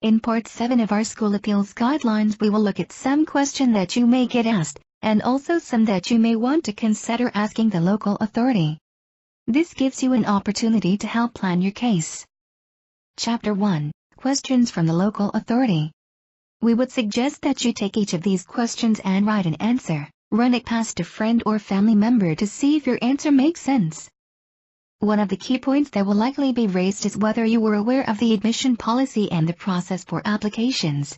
In Part 7 of our school appeals guidelines, we will look at some questions that you may get asked, and also some that you may want to consider asking the local authority. This gives you an opportunity to help plan your case. Chapter 1. Questions from the local authority. We would suggest that you take each of these questions and write an answer. Run it past a friend or family member to see if your answer makes sense. One of the key points that will likely be raised is whether you were aware of the admission policy and the process for applications.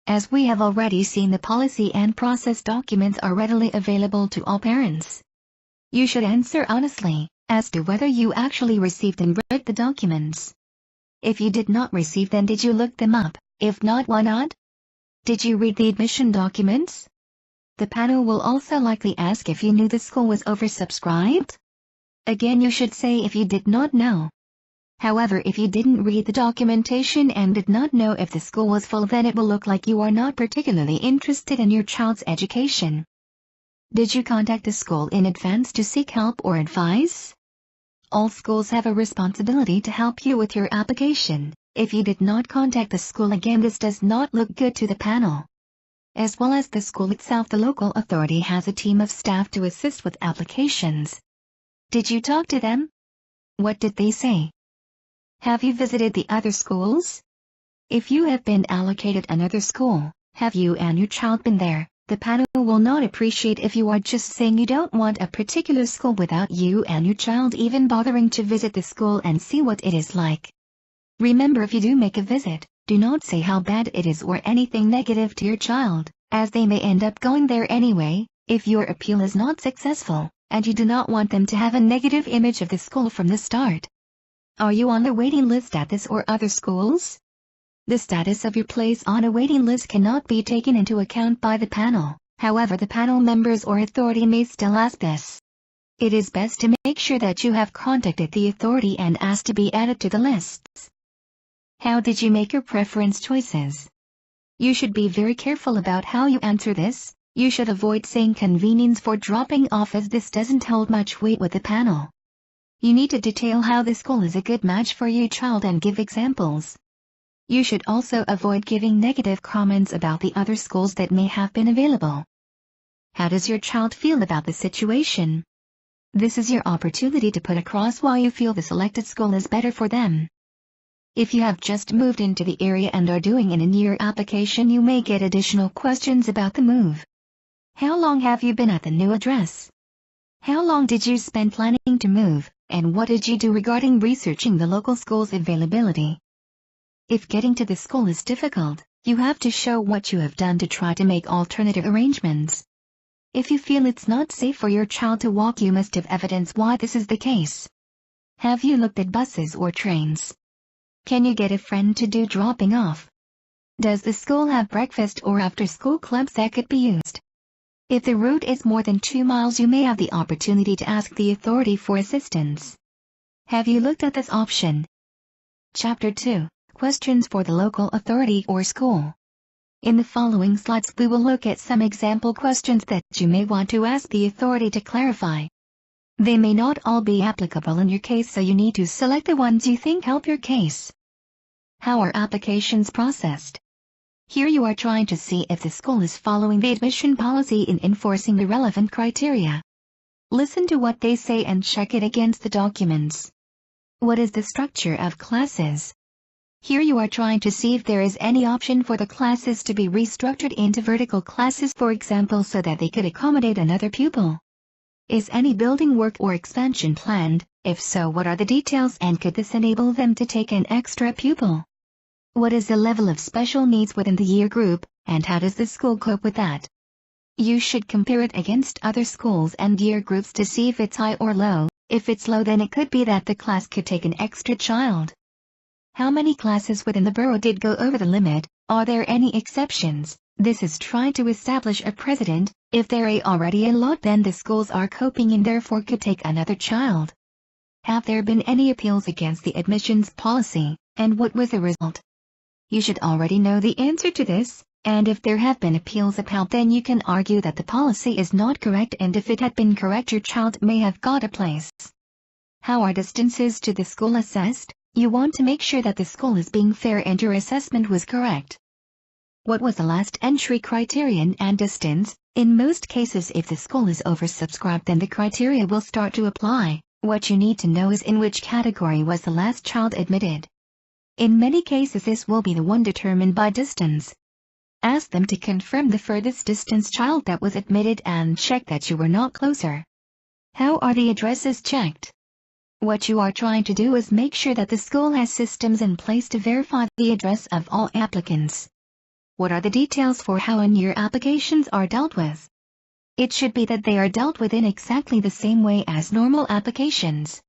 As we have already seen, the policy and process documents are readily available to all parents. You should answer honestly as to whether you actually received and read the documents. If you did not receive them, did you look them up? If not, why not? Did you read the admission documents? The panel will also likely ask if you knew the school was oversubscribed. Again, you should say if you did not know. However, if you didn't read the documentation and did not know if the school was full, then it will look like you are not particularly interested in your child's education. Did you contact the school in advance to seek help or advice? All schools have a responsibility to help you with your application. If you did not contact the school, again, this does not look good to the panel. As well as the school itself, the local authority has a team of staff to assist with applications. Did you talk to them? What did they say? Have you visited the other schools? If you have been allocated another school, have you and your child been there? The panel will not appreciate if you are just saying you don't want a particular school without you and your child even bothering to visit the school and see what it is like. Remember, if you do make a visit, do not say how bad it is or anything negative to your child, as they may end up going there anyway, if your appeal is not successful, and you do not want them to have a negative image of the school from the start. Are you on the waiting list at this or other schools? The status of your place on a waiting list cannot be taken into account by the panel. However, the panel members or authority may still ask this. It is best to make sure that you have contacted the authority and asked to be added to the lists. How did you make your preference choices? You should be very careful about how you answer this. You should avoid saying convenience for dropping off, as this doesn't hold much weight with the panel. You need to detail how the school is a good match for your child and give examples. You should also avoid giving negative comments about the other schools that may have been available. How does your child feel about the situation? This is your opportunity to put across why you feel the selected school is better for them. If you have just moved into the area and are doing an in-year application, you may get additional questions about the move. How long have you been at the new address? How long did you spend planning to move, and what did you do regarding researching the local school's availability? If getting to the school is difficult, you have to show what you have done to try to make alternative arrangements. If you feel it's not safe for your child to walk, you must have evidence why this is the case. Have you looked at buses or trains? Can you get a friend to do dropping off? Does the school have breakfast or after-school clubs that could be used? If the route is more than 2 miles, you may have the opportunity to ask the authority for assistance. Have you looked at this option? Chapter 2. Questions for the local authority or school. In the following slides, we will look at some example questions that you may want to ask the authority to clarify. They may not all be applicable in your case, so you need to select the ones you think help your case. How are applications processed? Here you are trying to see if the school is following the admission policy in enforcing the relevant criteria. Listen to what they say and check it against the documents. What is the structure of classes? Here you are trying to see if there is any option for the classes to be restructured into vertical classes, for example, so that they could accommodate another pupil. Is any building work or expansion planned? If so, what are the details, and could this enable them to take an extra pupil? What is the level of special needs within the year group, and how does the school cope with that? You should compare it against other schools and year groups to see if it's high or low. If it's low, then it could be that the class could take an extra child. How many classes within the borough did go over the limit? Are there any exceptions? This is trying to establish a precedent. If there are already a lot, then the schools are coping and therefore could take another child. Have there been any appeals against the admissions policy, and what was the result? You should already know the answer to this, and if there have been appeals upheld, then you can argue that the policy is not correct, and if it had been correct, your child may have got a place. How are distances to the school assessed? You want to make sure that the school is being fair and your assessment was correct. What was the last entry criterion and distance? In most cases, if the school is oversubscribed, then the criteria will start to apply. What you need to know is in which category was the last child admitted. In many cases, this will be the one determined by distance. Ask them to confirm the furthest distance child that was admitted and check that you were not closer. How are the addresses checked? What you are trying to do is make sure that the school has systems in place to verify the address of all applicants. What are the details for how in-year applications are dealt with? It should be that they are dealt with in exactly the same way as normal applications.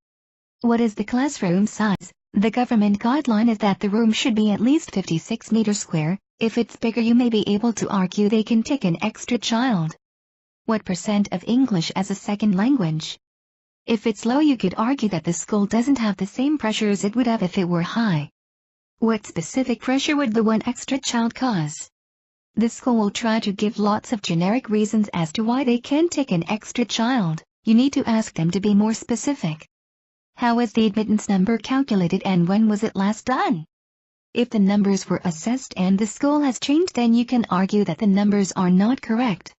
What is the classroom size? The government guideline is that the room should be at least 56 meters square. If it's bigger, you may be able to argue they can take an extra child. What % of English as a second language? If it's low, you could argue that the school doesn't have the same pressures it would have if it were high. What specific pressure would the one extra child cause? The school will try to give lots of generic reasons as to why they can take an extra child. You need to ask them to be more specific. How is the admittance number calculated and when was it last done? If the numbers were assessed and the school has changed, then you can argue that the numbers are not correct.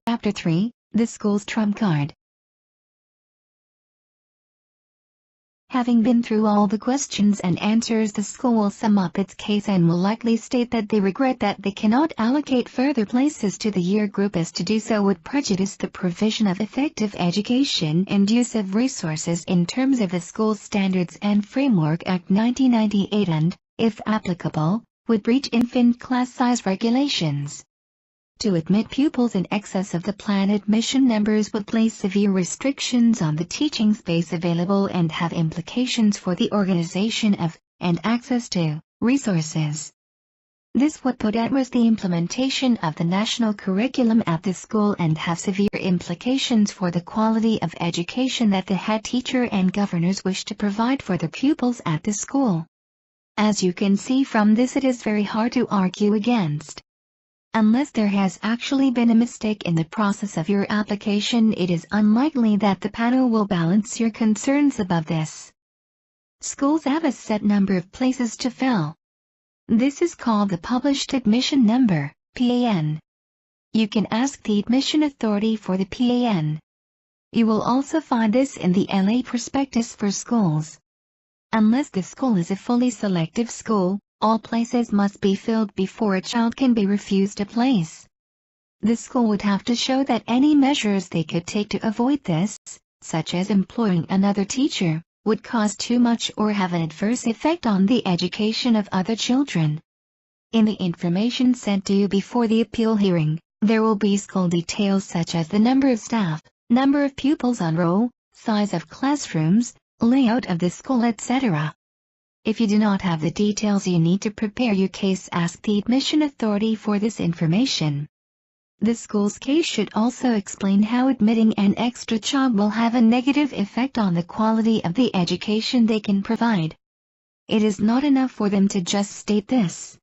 Chapter 3, the school's trump card. Having been through all the questions and answers, the school will sum up its case and will likely state that they regret that they cannot allocate further places to the year group, as to do so would prejudice the provision of effective education and use of resources in terms of the School Standards and Framework Act 1998 and, if applicable, would breach infant class size regulations. To admit pupils in excess of the planned admission numbers would place severe restrictions on the teaching space available and have implications for the organization of, and access to, resources. This would put at risk the implementation of the national curriculum at the school and have severe implications for the quality of education that the head teacher and governors wish to provide for the pupils at the school. As you can see from this, it is very hard to argue against. Unless there has actually been a mistake in the process of your application, it is unlikely that the panel will balance your concerns above this. Schools have a set number of places to fill. This is called the Published Admission Number, PAN. You can ask the admission authority for the PAN. You will also find this in the LA prospectus for schools. Unless the school is a fully selective school, all places must be filled before a child can be refused a place. The school would have to show that any measures they could take to avoid this, such as employing another teacher, would cause too much or have an adverse effect on the education of other children. In the information sent to you before the appeal hearing, there will be school details such as the number of staff, number of pupils on roll, size of classrooms, layout of the school, etc. If you do not have the details you need to prepare your case, ask the admission authority for this information. The school's case should also explain how admitting an extra child will have a negative effect on the quality of the education they can provide. It is not enough for them to just state this.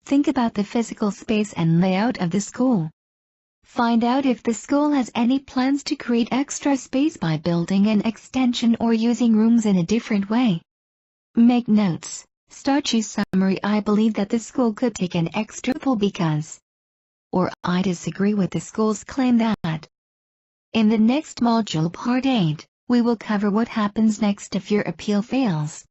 Think about the physical space and layout of the school. Find out if the school has any plans to create extra space by building an extension or using rooms in a different way. Make notes. Start your summary. I believe that the school could take an extra pupil because. Or I disagree with the school's claim that. In the next module, Part 8, we will cover what happens next if your appeal fails.